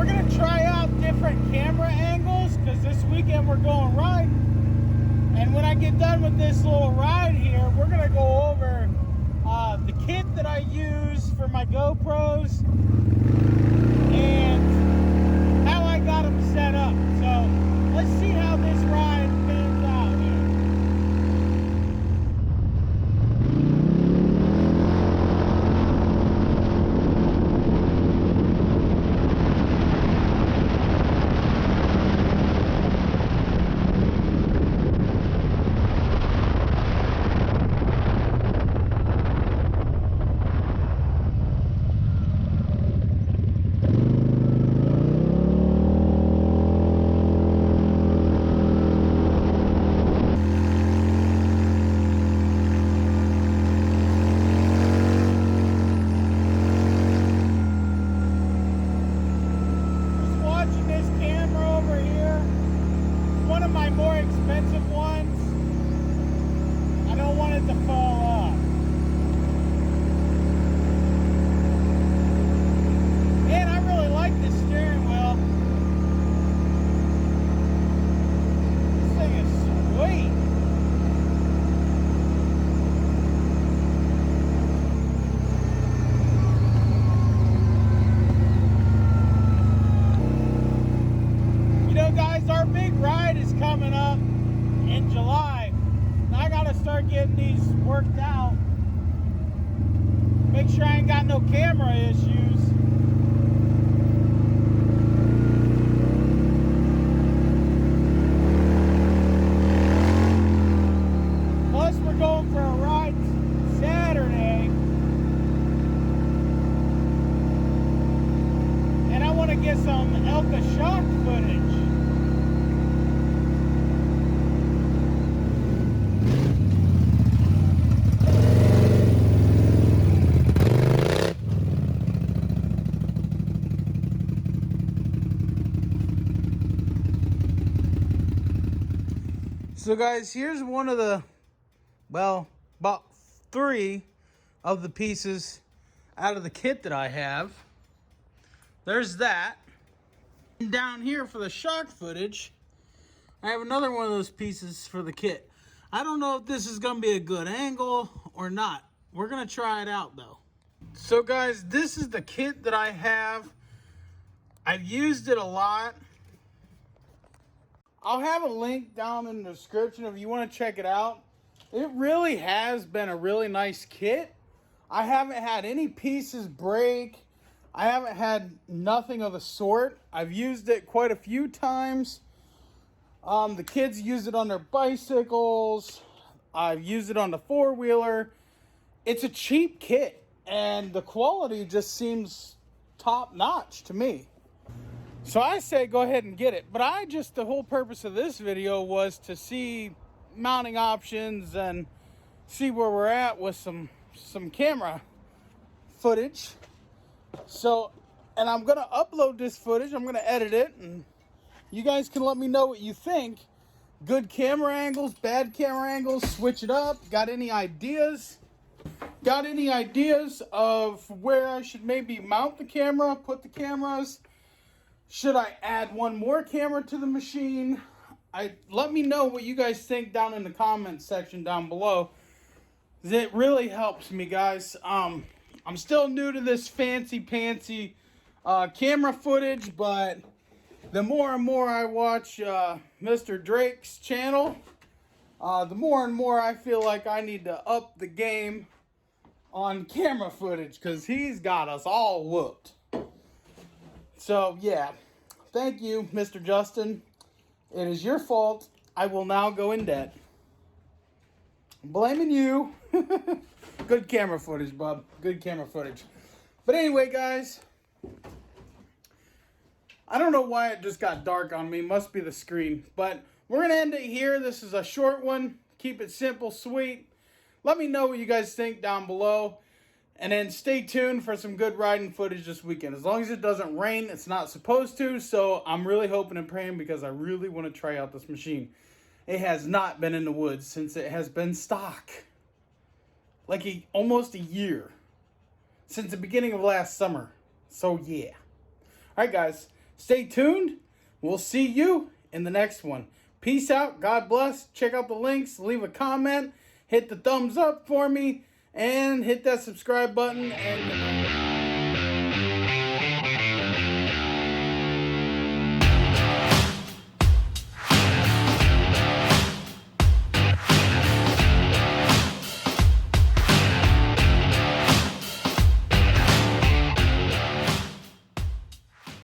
we're gonna try out different camera angles because this weekend we're going riding. And when I get done with this little ride here, we're gonna go over the kit that I use for my GoPros and how I got them set up. So let's see how this ride pans out here. Getting these worked out. Make sure I ain't got no camera issues. Plus we're going for a ride Saturday. And I want to get some Elka shock footage. So guys, here's one of the, well, about 3 of the pieces out of the kit that I have. There's that. And down here for the shock footage, I have another one of those pieces for the kit. I don't know if this is going to be a good angle or not. We're going to try it out though. So guys, this is the kit that I have. I've used it a lot. I'll have a link down in the description if you want to check it out. It really has been a really nice kit. I haven't had any pieces break. I haven't had nothing of the sort. I've used it quite a few times. The kids use it on their bicycles. I've used it on the 4-wheeler. It's a cheap kit and the quality just seems top notch to me. So I say go ahead and get it. But the whole purpose of this video was to see mounting options and see where we're at with some camera footage. So, and I'm going to upload this footage. I'm going to edit it. And you guys can let me know what you think. Good camera angles, bad camera angles, switch it up. Got any ideas? Got any ideas of where I should maybe mount the camera, put the cameras? Should I add one more camera to the machine? Let me know what you guys think down in the comments section down below. It really helps me, guys. I'm still new to this fancy-pantsy camera footage, but the more and more I watch Mr. Drake's channel, the more and more I feel like I need to up the game on camera footage because he's got us all whooped. So, yeah, thank you, Mr. Justin. It is your fault. I will now go in debt. I'm blaming you. Good camera footage, bub. Good camera footage. But anyway, guys, I don't know why it just got dark on me. Must be the screen. But we're going to end it here. This is a short one. Keep it simple, sweet. Let me know what you guys think down below. And then stay tuned for some good riding footage this weekend. As long as it doesn't rain, it's not supposed to. So I'm really hoping and praying because I really want to try out this machine. It has not been in the woods since it has been stock. Like almost a year. Since the beginning of last summer. So yeah. Alright guys. Stay tuned. We'll see you in the next one. Peace out. God bless. Check out the links. Leave a comment. Hit the thumbs up for me. And hit that subscribe button. And